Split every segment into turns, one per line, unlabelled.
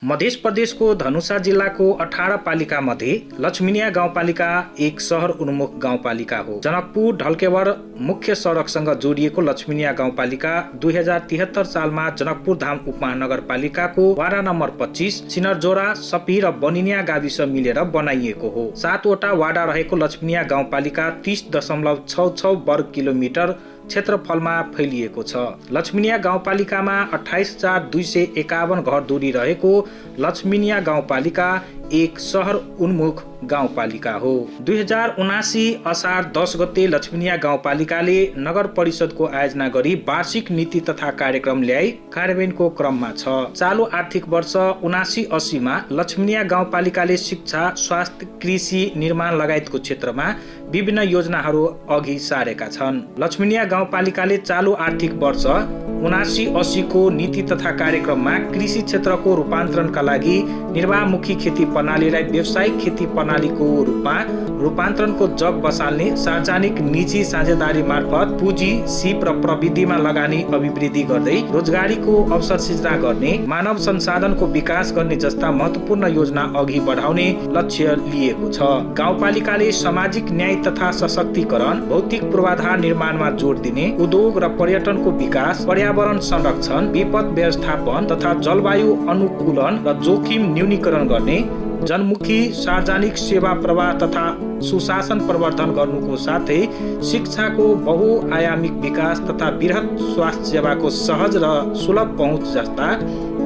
मध्य प्रदेशको धनुषा जिल्लाको 18 पालिका मध्ये लक्ष्मीनिया गाउँपालिका एक सहर उन्मुख गाउँपालिका हो। जनकपुर ढल्केवर मुख्य सडकसँग जोडिएको लक्ष्मीनिया गाउँपालिका 2073 सालमा जनकपुर धाम उपमहानगरपालिकाको वाडा नम्बर 25 सिनरजोरा, सपी र बनिनिया गाविस मिलेर बनाइएको हो। 7 वटा वाडा रहेको लक्ष्मीनिया गाउँपालिका 30.66 वर्ग किलोमिटर क्षेत्रफलमा फैलिएको छ। लक्ष्मीनिया गाउँपालिकामा 28,251 घरधुरी रहेको लक्ष्मीनिया गाउँपालिका एक सहर उन्मुख गाउँपालिका हो। 2079 असार 10 गते लक्ष्मीनिया गाउँपालिकाले नगर परिषदको आयोजना गरी वार्षिक नीति तथा कार्यक्रम ल्याई कार्यान्वयनको क्रममा छ। चालु आर्थिक वर्ष 79-80 मा लक्ष्मीनिया गाउँपालिकाले शिक्षा, स्वास्थ्य, कृषि, निर्माण लगायतको क्षेत्रमा विभिन्न योजनाहरू अघि सारेका छन्। लक्ष्मीनिया गाउँपालिकाले चालु आर्थिक वर्ष 79-80 को नीति तथा कार्यक्रममा कृषि क्षेत्रको रूपान्तरणका लागि निर्वाहमुखी खेती प्रणालीलाई व्यावसायिक खेती प्रणालीको रूपमा रूपान्तरणको जग बसाल्ने, सार्वजनिक निजी साझेदारी मार्फत पुँजी, सिप र प्रविधिमा लगानी अभिवृद्धि गर्दै रोजगारीको अवसर सृजना गर्ने, मानव संसाधनको विकास गर्ने जस्ता महत्त्वपूर्ण योजना अघि बढाउने लक्ष्य लिएको छ। गाउँपालिकाले सामाजिक न्याय तथा सशक्तिकरण, भौतिक पूर्वाधार निर्माणमा जोड दिने, उद्योग र पर्यटनको विकास, पर्यावरण संरक्षण, विपद व्यवस्थापन तथा जलवायु अनुकूलन र जोखिम न्यूनीकरण गर्ने, जनमुखी सार्वजनिक सेवा प्रवाह तथा सुशासन प्रवर्धन गर्नुको साथै शिक्षाको बहुआयामिक विकास तथा वृहत स्वास्थ्य सेवाको सहज र सुलभ पहुँच जस्ता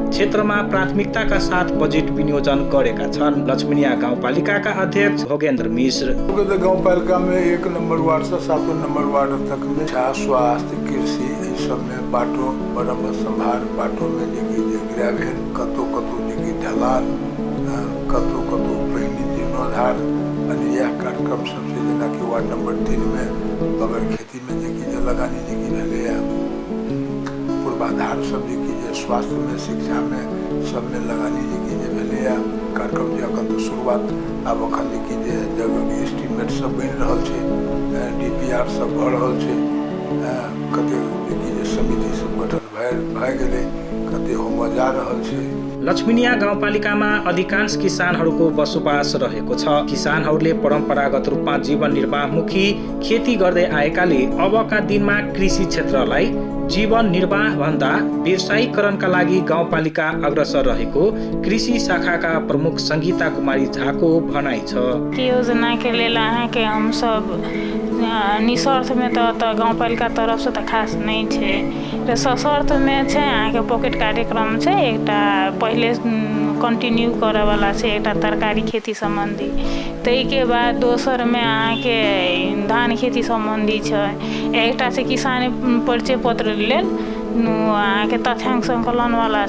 क्षेत्रमा प्राथमिकताका साथ बजेट विनियोजन गरेका छन्। लक्ष्मीनिया गाउँपालिकाका अध्यक्ष भोगेन्द्र मिश्र
गाउँपालिका में 1 नंबर वार्ड से 7 नंबर वार्ड तक में स्वास्थ्य, कृषि इस सब में बाटो मरम्मत संभार, बाटो में ग्रेवेल, कतो ढलान, कतो पहिनी जीर्णोद्धार अनि यह कार्यक्रम सबसे जना कि वार्ड नंबर 3 में बगैर खेती में लगानी भेले, पूर्वाधार सब स्वास्थ्य में, शिक्षा में सब में लगानी भेले कार्यक्रम अखन तो शुरुआत अब अखन जगह एस्टिमेट सब बन रहा है, DPR सब भ रहा है, कते समिति सब गठन भए गेले, कते होम जा रहा है।
लक्ष्मीनिया गाउँपालिकामा अधिकांश किसानहरूको बसोबास रहेको छ। किसानहरूले परम्परागत रूपमा जीवन निर्वाहमुखी खेती गर्दै आएकाले अबका दिनमा कृषि क्षेत्रलाई जीवन निर्वाह भन्दा व्यवसायीकरणका लागि गाउँपालिका अग्रसर रहेको कृषि शाखाका प्रमुख संगीता कुमारी झाको भनाइ छ।
योजना के लेल अहाँके हम सब निस्वार्थ में तो गाउँपालिका तरफ से तो खास नहीं है, सशर्त में है अहाँके पॉकेट कार्यक्रम है, एकटा पहले कंटिन्यू करे वाला है, एकटा तरकारी खेती संबंधी, तई के बाद दोसर में अहाँके धान खेती संबंधी है, एकटा से किसान परिचय पत्र लेल अहाँके तथ्याङ्क संकलन वाला है।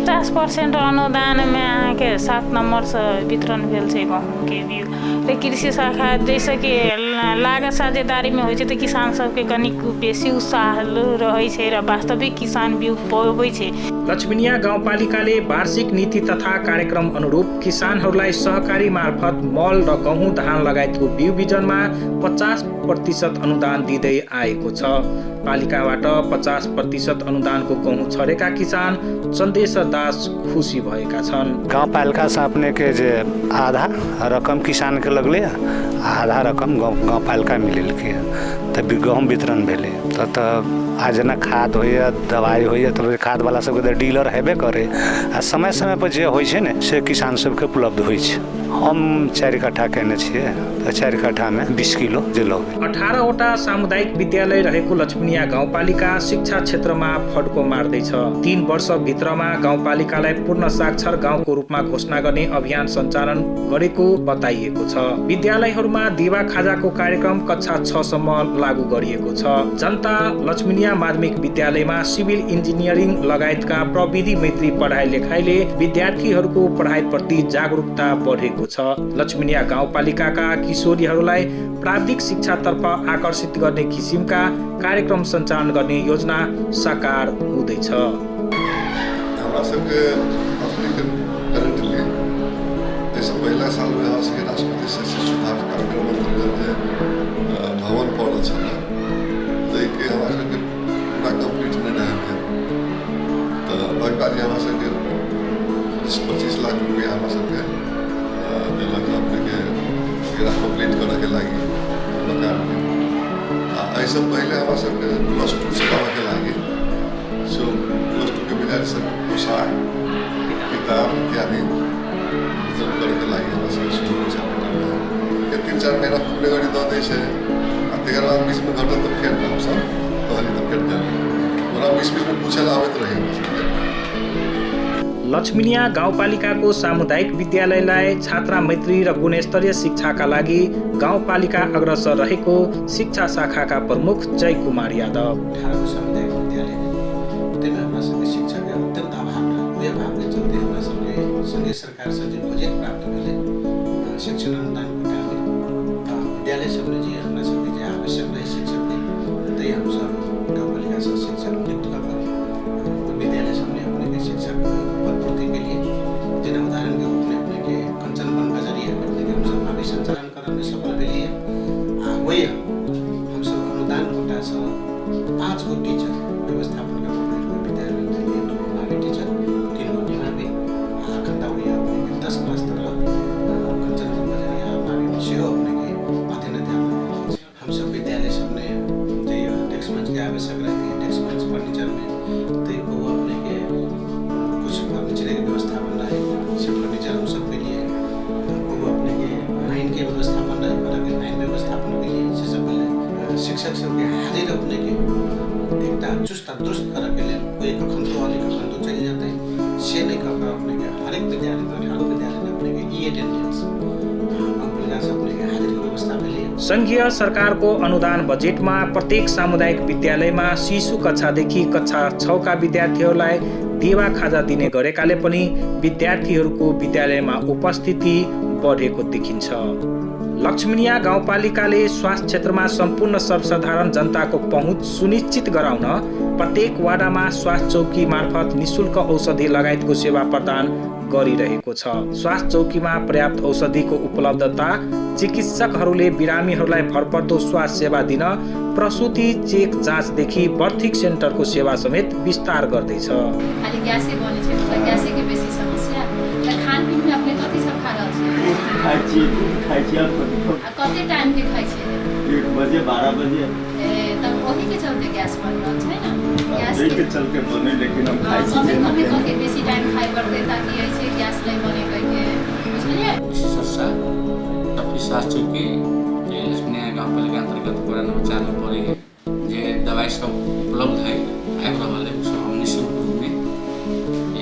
50% अनुदान में अहाँके 7 नंबर से वितरण भेल छै गहूम के बिउ। कृषि शाखा जैसे कि लागत साझेदारी में होइ छै, तो किसान सबके कनिक बेसी उत्साह रहै छै र वास्तविक किसान बिउ पबै छै।
लक्ष्मीनिया गाउँपालिकाले वार्षिक नीति तथा कार्यक्रम अनुरूप किसानहरूलाई सहकारी मार्फत मल र गहुँ, धान लगायतको बिउ बिजनमा 50% अनुदान दिँदै आएको छ। पालिकाबाट 50% अनुदानको गहुँ छरेका किसान चन्देश दास खुसी भएका छन्।
गाउँपालिका से अपने के जे आधा रकम किसान के लगले, आधा रकम गाउँपालिका मिलल के तब गहुँ वितरण भेले। तो आज ना खाद हो या दवाई हो या तो खाद वाला सबके डीलर हेबे करे, आ समय समय पर जे होइ छै ने से किसान सबके उपलब्ध होइ छै। हम 4 कट्ठा केने छियै, 4 कट्ठा में 20 किलो जे लगे।
18 वटा सामुदायिक विद्यालय रहेको लक्ष्मीनिया गाउँपालिका शिक्षा क्षेत्रमा फड्को मार्दैछ। 3 वर्ष भित्रमा गाउँपालिकालाई पूर्ण साक्षर गाउँको रूपमा घोषणा गर्ने अभियान सञ्चालन गरेको बताइएको छ। विद्यालयहरूमा दिवा खाजाको कार्यक्रम कक्षा 6 सम्म लागू गरिएको छ। जनता लक्ष्मीनिया माध्यमिक विद्यालयमा सिभिल इन्जिनियरिङ लगायतका प्रविधि मैत्री पढाइ लेखाइले विद्यार्थीहरूको पढाइप्रति जागरुकता बढेको छ। लक्ष्मीनिया गाउँपालिकाका किशोरीहरूलाई प्राविधिक शिक्षातर्फ आकर्षित गर्ने किसिमका कार्यक्रम सञ्चालन गर्ने योजना साकार हुँदैछ।
हमरा सबके करेंटली जैसे पहिला साल में हमरा सबके राष्ट्रपति शिक्षा सुधार कार्यक्रम अंतर्गत भवन पड़ल छल, ताहि के हमरा सबके पूरा कंप्लीट नहीं रहे, तो ओहि बार हमरा सबके लाख रुपया हमरा सबके देलक अपने के एकरा कंप्लीट करे के लागि मकान के। ऐसे पहले हमरा सबके +2 चलावे के लागि सो +2 के विद्यार्थी सब पोशाक किताब इत्यादि वितरण करे के लागि हमरा सबके शुरू से 3-4 महीना पुग्ने गरी दऽ दै छै आ तकर बाद बीच में घटल तऽ फेर हमसब कहली तऽ फेर देलक ओकरा बीच में पूछे ला आबैत रही।
लक्ष्मीनिया गाउँपालिकाको सामुदायिक विद्यालयलाई छात्रा मैत्री र गुणस्तरीय शिक्षाका लागि गाउँपालिका अग्रसर रहेको शिक्षा शाखाका प्रमुख जय कुमार यादव।
18 सामुदायिक विद्यालय त्यसमा हमरा सबके शिक्षाका अत्यन्त अभाव र उही अभावले चलते हमरा सबके संघीय सरकार से जो बजेट प्राप्त भेले शिक्षण अनुदान कोटाले विद्यालय सबले जे हमरा सबके जे आवश्यक रहे शिक्षक के त्यही हम सब गाउँपालिका से शिक्षक नियुक्त करके विद्यालय सबले अपने के शिक्षक पदपूर्ति के लिए जिन उदाहरण के रूप में अपने के कंचनवन बजरिया अपने के हम सब अभी संचालन करने में सफल भेलिए वही हम सब अनुदान कोटा से 5 गो टीचर व्यवस्थापन का विद्यालय में लिए 2 नामी टीचर 3 गो नामी खंडावरिया अपने के 10 क्लास तक कंचनवन बजरिया नामी से अपने के अध्ययन हम सब विद्यालय सबने जो डेस्क बेंच के आवश्यक रहती है डेस्क बेंच फर्नीचर में तो को अपने के कुछ फर्नीचर की व्यवस्थापन रहे सब फर्नीचर हम सब के लिए वो अपने के लाइन के व्यवस्थापन रहे अलग लाइन व्यवस्थापन के लिए से सब शिक्षक सबके हाजिर अपने के एकटा चुस्त दुरुस्त करे के लिए कोई कखन तो चले जाते हैं से नहीं कर अपने के हर एक विद्यालय में 18 विद्यालय में अपने के अटेंडेंस अपने के हाजिर व्यवस्था के लिए
संघीय सरकारको अनुदान बजेटमा प्रत्येक सामुदायिक विद्यालयमा शिशु कक्षादेखि कक्षा 6 का विद्यार्थीहरूलाई देवा खाजा दिने गरेकाले पनि विद्यार्थीहरूको विद्यालयमा उपस्थिति बढेको देखिन्छ। लक्ष्मीनिया गाउँपालिकाले स्वास्थ्य क्षेत्रमा सम्पूर्ण सर्वसाधारण जनताको पहुँच सुनिश्चित गराउन प्रत्येक वाडामा स्वास्थ्य चौकी मार्फत निशुल्क औषधि लगायतको सेवा प्रदान गरिरहेको छ। स्वास्थ्य चौकीमा पर्याप्त औषधिको उपलब्धता, चिकित्सकहरूले बिरामीहरूलाई भरपर्दो स्वास्थ्य सेवा दिन, प्रसुति चेक जाँचदेखि बर्थिङ सेन्टरको सेवा समेत विस्तार गर्दैछ।
खाली ग्यासै बने छै मतलब ग्यासै के बेसी समस्या त खानपिन में अपने कति सब खा रहल छी खाइ छी कते टाइम के खाइ छी
1 बजे 12 बजे
तब वही के चलते गैस बन रहल छै ना गैस
के चलते बने लेकिन हम खाइ छी
कभी कभी बेसी टाइम खाइ पड़ते ताकि ऐसे गैस नहीं बने कह के बुझलिए।
संस्था तभी स्वास्थ्य चौकी लक्ष्मीनिया गाउँपालिका अंतर्गत पूरा नंबर 4 में पड़े जे दवाई सब उपलब्ध है आबि रहल है सब हम निःशुल्क रूप में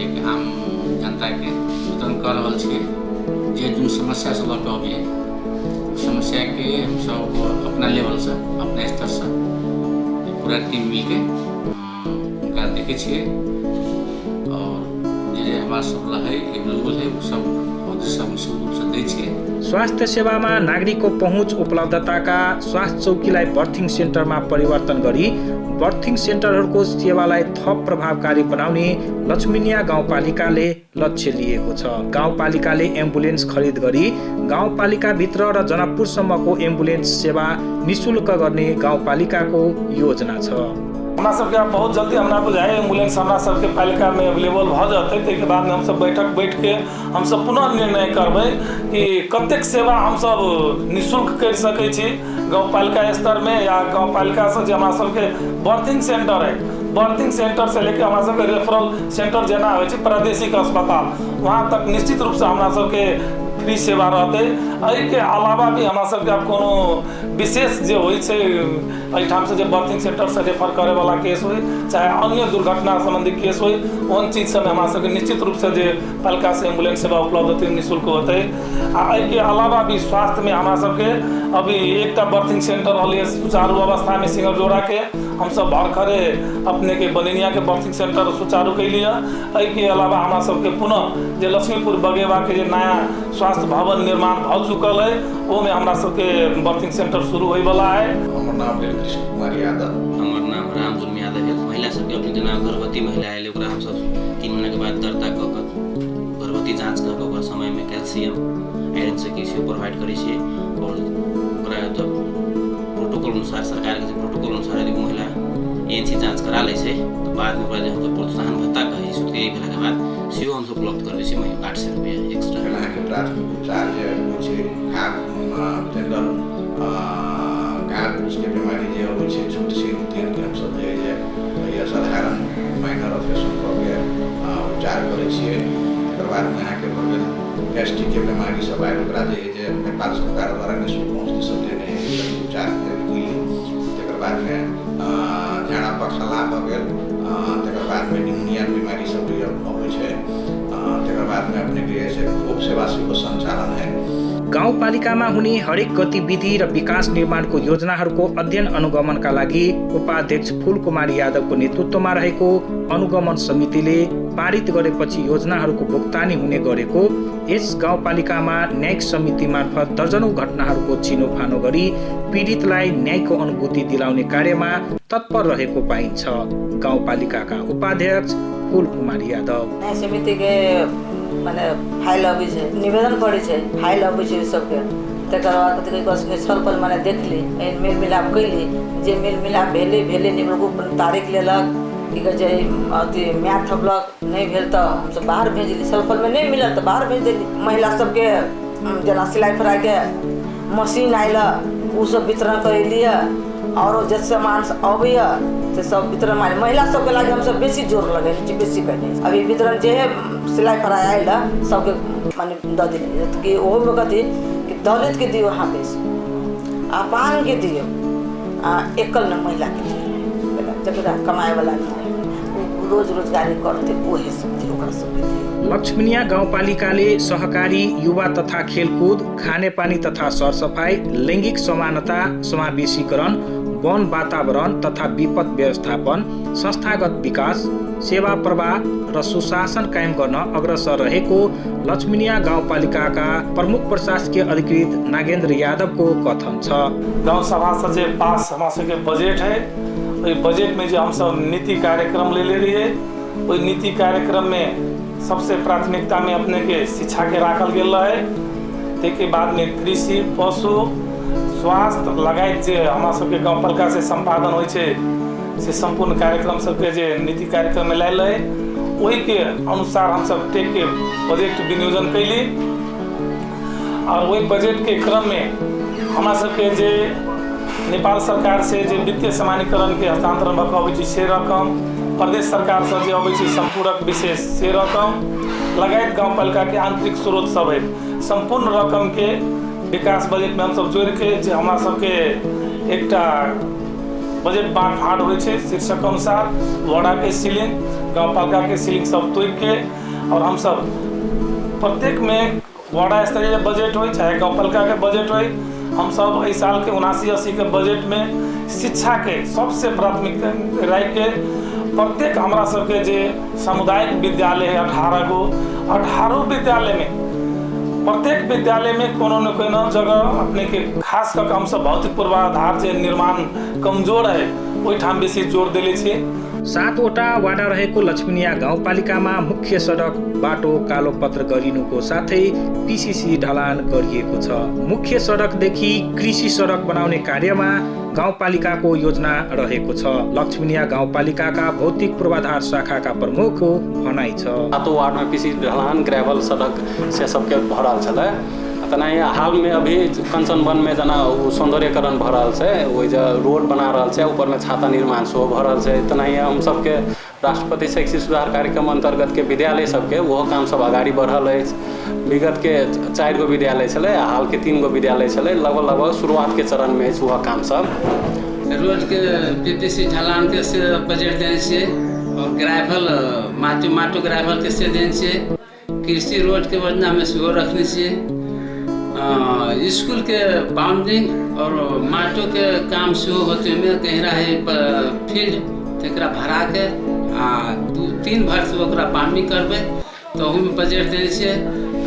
एक आम जनता के वितरण कर रहल छी। जे जो समस्या से लग अबिए समस्या के हम सब अपना लेवल से अपना स्तर से पूरा टीम मिलके उनका देखे छिए और जे हमारा सब है एवेलेबल है वो सब
स्वास्थ्य सेवामा नागरिकको पहुँच उपलब्धताका स्वास्थ्य चौकीलाई बर्थिङ सेन्टरमा परिवर्तन गरी बर्थिङ सेन्टरहरूको सेवालाई थप प्रभावकारी बनाउने लक्ष्मीनिया गाउँपालिकाले लक्ष्य लिएको छ। गाउँपालिकाले एम्बुलेन्स खरिद गरी गाउँपालिकाभित्र र जनकपुरसम्मको एम्बुलेन्स सेवा निःशुल्क गर्ने गाउँपालिकाको योजना छ।
हमरा सबके बहुत जल्दी हमरा बुझाए एम्बुलेंस हमरा सबके पालिका में अवेलेबल भ जाते ताहि के बाद में हम सब बैठ के हम सब पुनः निर्णय करबै कि कतेक सेवा हम सब निःशुल्क कर सकै छी गाउँपालिका स्तर में या गाउँपालिका से जे हमरा सबके बर्थिंग सेंटर है बर्थिंग सेंटर से लेके हमरा सबके रेफरल सेंटर जेना होइ छै प्रादेशिक अस्पताल वहाँ तक निश्चित रूप से हमरा सबके फ्री सेवा रहते। एहि के अलावा भी हमरा सबके अब कोनो विशेष जे होइ छै एहिठाम से जे बर्थिंग सेंटर से रेफर करे वाला केस होइ चाहे अन्य दुर्घटना संबंधी केस होइ ओन चीज सब हमरा सबके निश्चित रूप से जे पालिका से एम्बुलेंस सेवा उपलब्ध होते निःशुल्क होते। एहि के अलावा भी स्वास्थ्य में हमरा सबके अभी एकटा बर्थिंग सेंटर रहलिए सुचारू अवस्था में सिंगरजोड़ा के हम सब भरखरे अपने के बनिनिया के बर्थिंग सेंटर सुचारू कैलिए। एहि के अलावा हमरा सबके पुनः जे लक्ष्मीपुर बगेवा के जे नया स्वास्थ्य भवन निर्माण भ चुकल है वो में हमरा सबके बर्थिंग सेंटर शुरू होय वाला है।
हमर नाम भेल कृष्ण कुमार यादव। हमर नाम रामजुल यादव है। महिला सबके अपने जना गर्भवती महिला है ओकरा हम सब 3 महीना के बाद दर्ता क के गर्भवती जांच क के ओकरा समय में कैल्शियम आयरन से के प्रोवाइड करै छी और ओकरा तो प्रोटोकॉल अनुसार सरकार के प्रोटोकॉल अनुसार यदि महिला एएनसी जांच करा लै छै तो बाद में ओकरा हम प्रोत्साहन भत्ता कहे छै के भेला के बाद सेहो हम सब उपलब्ध करबै छी 800 रुपया। प्राथमिक उपचार जे होइ छै जनरल घाव घुसके बीमारी जे होइ छै छोट छीन तीन के हमसब जे साधारण माइनर ऑपरेशन कऽ के उपचार करै छियै। तकर बादमे अहाँके भऽ गेल गैस्ट्रिक के बीमारी सब आयल ओकरा जे नेपाल सरकार द्वारा निःशुल्क औषधि सब देने है उपचार के लिए। तकर बादमे झाड़ा पखाला भऽ गेल, तकर बादमे निमोनिया बीमारी सब अबै छै, तकर बादमे अपने के से खोप सेवा सेहो सञ्चालन है।
गाउँपालिकामा हुने हरेक गतिविधि र विकास निर्माणको योजनाहरूको अध्ययन अनुगमनका लागि उपाध्यक्ष फूलकुमार यादवको नेतृत्वमा रहेको अनुगमन समितिले पारित गरेपछि योजनाहरूको भुक्तानी हुने गरेको यस गाउँपालिकामा न्यायिक समिति मार्फत दर्जनौं घटनाहरूको छिनोफानो गरी पीडितलाई न्यायको अनुभूति दिलाउने कार्यमा तत्पर रहेको पाइन्छ। गाउँपालिकाका उपाध्यक्ष फूलकुमार यादव
समिति के माने फाइल अबै छै, निवेदन पड़ै छै, फाइल अबै छै सबके। तकर बाद कथी कहै छै छलफल माने देखली, मेल मिलाप कैली, जे मेल मिलाप भेले निमगु तारीख लेलक, की कहै छै अथी म्याद थपलक, नहीं भेल तऽ हमसब बाहर भेजली। छलफल में नहीं मिलल तऽ बाहर भेज देली। महिला सबके जेना सिलाई फराई के मशीन आयल उ सब वितरण करैली और जे सामान अबैया से सब वितरण माने महिला सबके लागि हमसब बेसी जोर लगेली छी, बेसी कहने अभी वितरण जे है सिलाई फराई आयल सबके माने द देली कि ओहो में कथी कि दलित के दियो, हाँ बेसी अपांग के दियो, एकल न महिला के दियो, जकरा कमाए वाला न रोज रोजगारी करते ओहे सब दियो ओकरा सब दियो।
लक्ष्मीनिया गाउँपालिकाले सहकारी, युवा तथा खेलकुद, खानेपानी तथा सरसफाई, लैंगिक समानता, समावेशीकरण, वन वातावरण तथा विपद व्यवस्थापन, संस्थागत विकास, सेवा प्रवाह र सुशासन कायम गर्न अग्रसर रहेको लक्ष्मीनिया गाउँपालिकाका प्रमुख प्रशासकीय अधिकृत नागेन्द्र यादवको कथन छ।
गाँव सभा से जे पास हमारा सबके बजट है, वही बजट में जो हम सब नीति कार्यक्रम ले रही है, वही नीति कार्यक्रम में सबसे प्राथमिकता में अपने के शिक्षा के राखल गेल है। ताके बाद में कृषि, पशु, स्वास्थ्य लगायत जे हमारा सबके गाउँपालिका से संपादन होइ छै से संपूर्ण कार्यक्रम सबके जे नीति कार्यक्रम में लायल है, वही के अनुसार हम सब टेक के बजट विनियोजन कैली। और वही बजट के क्रम में हमारा सबके जे नेपाल सरकार से जे वित्तीय समानीकरण के हस्तांतरण भऽ कऽ अबै छै से रकम, प्रदेश सरकार से जे अबै छै संपूरक विशेष से रकम लगायत गाउँपालिका के आंतरिक स्रोत सब है, संपूर्ण रकम के विकास बजट में हम सब जोड़ के जे हमरा सबके एकटा बजट बाँट फाँट होइ छै शीर्षक अनुसार वार्डा के सीलिंग, गाउँपालिका के सीलिंग सब तोड़ के, और हम सब प्रत्येक में वार्डा स्तरीय बजट हो चाहे गाउँपालिका के बजट हो, हम सब इस साल के 79-80 के बजट में शिक्षा के सबसे प्राथमिकता रख के प्रत्येक हमारा सबके जे सामुदायिक विद्यालय है 18 गो, 18 विद्यालय में प्रत्येक विद्यालय में कोनो न कोनो जगह अपने के खास कर हम सब भौतिक पूर्वाधार जे निर्माण कमजोर है ओहि ठाम बेसी जोर देले छी।
7वटा वाडा रहेको लक्ष्मीनिया गाउँपालिकामा मुख्य सडक बाटो कालोपत्र गरिनुको साथै पीसीसी ढलान गरिएको छ। मुख्य सडकदेखि कृषि सडक बनाउने कार्यमा गाउँपालिकाको योजना रहेको छ। लक्ष्मीनिया गाउँपालिकाका भौतिक पूर्वाधार शाखाका प्रमुखको भनाइ छ।
7 वार्डमा पीसीसी ढलान ग्रेवल सडक से सबके भरल छलै, तना हाल में अभी कंचन वन में जना सौंदर्यकरण भ रहा है, वही रोड बना रहा है, ऊपर में छाता निर्माण सेहो भ रहा है। तना हम सबके राष्ट्रपति शैक्षिक सुधार कार्यक्रम अंतर्गत के विद्यालय सबके वो काम सब आगाड़ी बढ़ल है। विगत के 4 गो विद्यालय छलै, हाल के 3 गो विद्यालय छलै, लगभग शुरुआत के चरण में वह काम सब।
रोड के पीपीसी ढलान के से बजट देने छियै और ग्रेवल माटो ग्रेवल के से देने छियै। कृषि रोड के योजना में सेहो रखने छियै। स्कूल के बाउंडिंग और माटो के काम सेहो होते में गहरा है फील्ड तकरा भरा के 2-3 वर्ष ओकरा बाउंडिंग करबै तो ओहूमे बजट देने छियै।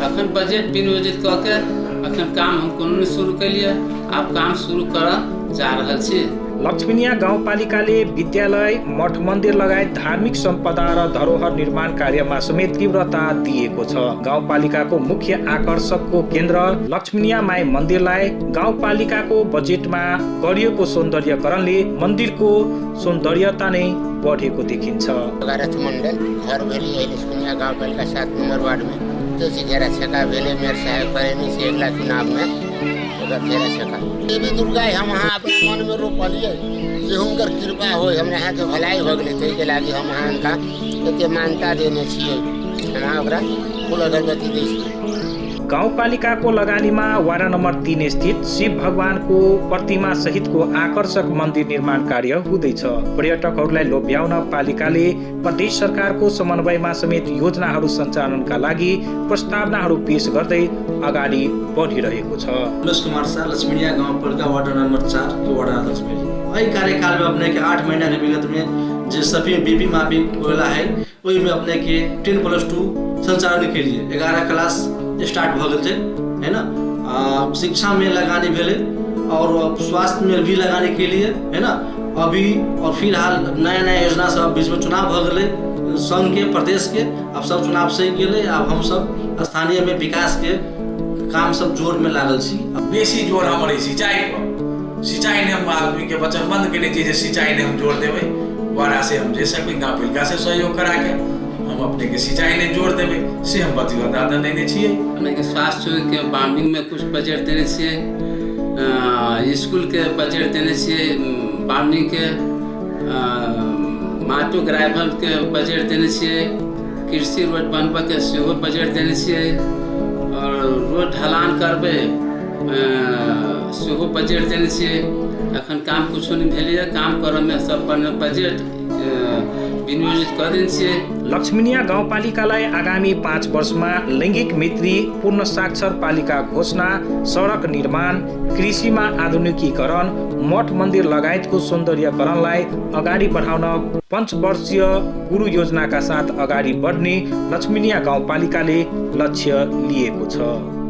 अखन बजट विनियोजित कऽ के अखन काम हम कोनो शुरू कैलिए, आब काम शुरू करऽ जा रहल छी।
लक्ष्मीनिया गाउँपालिकाले विद्यालय, मठ मन्दिर लगायत धार्मिक सम्पदा र धरोहर निर्माण कार्यमा समेत तीव्रता दिएको छ। गाउँपालिकाको मुख्य आकर्षकको केन्द्र लक्ष्मीनिया माई मन्दिरलाई गाउँपालिकाको बजेटमा गरिएको सौन्दर्यकरणले मन्दिरको सौन्दर्यता नै बढेको देखिन्छ।
मण्डल घर भेली लक्ष्मीनिया गाउँपालिका 7 नम्बर वार्ड में देखते घेरा छेका भेले मेयर साहब करेनी से अगला चुनाव में घेरा छेका देवी दुर्गा हम वहाँ अपने मन में रोपलिए जे हुनकर कृपा हो हमरा यहाँ के भलाई हो गई ताहि के लागी हम वहाँ का एते मान्यता देने छियै हम ओकरा फूल अगरबत्ती दै छियै।
गाउँपालिकाको लगानीमा वाडा नम्बर 3 स्थित शिव भगवानको प्रतिमा सहितको आकर्षक मन्दिर निर्माण कार्य हुँदैछ। पर्यटकहरूलाई लोभ्याउन पालिकाले प्रदेश सरकारको समन्वयमा समेत योजनाहरू सञ्चालनका लागि प्रस्तावनाहरू पेश गर्दै अगाडि बढिरहेको छ।
कुमार शाह लक्ष्मीनिया गाउँपालिका वार्ड नंबर 4 के वार्ड अध्यक्ष में कार्यकाल में अपने के 8 महीना के विगत में जो सभी बीपी माफी होला है वही में अपने के 10+2 संचालन के लिए 11 क्लास स्टार्ट भ गए है ना। शिक्षा में लगानी भेले और स्वास्थ्य में भी लगाने के लिए है ना। अभी और फिलहाल नया नया योजना सब बीच में चुनाव भ गए संघ के प्रदेश के अब सब चुनाव से गेले। अब हम सब स्थानीय में विकास के काम सब जोर में लागल छी।
बेसी जोर हमारे सिंचाई पर सिंचाई ने हम आदमी के वचनबंध के लिए सिंचाई ने हम जोड़ देवे वाड़ा से हम जे सकते गाँव पालिका से सहयोग करा के हम अपने के सिंचाई ने जोड़ देवे से हम प्रतिबद्धता देने छिए।
हमने के स्वास्थ्य के बामिंग में कुछ बजट देने छिए स्कूल के बजट देने छिए बामिंग के माटो ग्राइवल के बजट देने छिए कृषि रोड बनबे के सेहो बजट देने छिए और रोड ढलान करबे सेहो बजट देने छिए। अखन काम कुछ नहीं भेलिए काम करऽ में सब बजट विनियोजित कर देने छिए।
लक्ष्मीनिया गाउँपालिकालाई आगामी 5 वर्षमा लैंगिक मैत्री पूर्ण साक्षर पालिका घोषणा सडक निर्माण कृषिमा आधुनिकीकरण मठ मन्दिर लगायतको सौन्दर्यकरणलाई अगाडि बढाउन 5 वर्षीय गुरु योजनाका साथ अगाडि बढ्ने लक्ष्मीनिया गाउँपालिकाले लक्ष्य लिएको छ।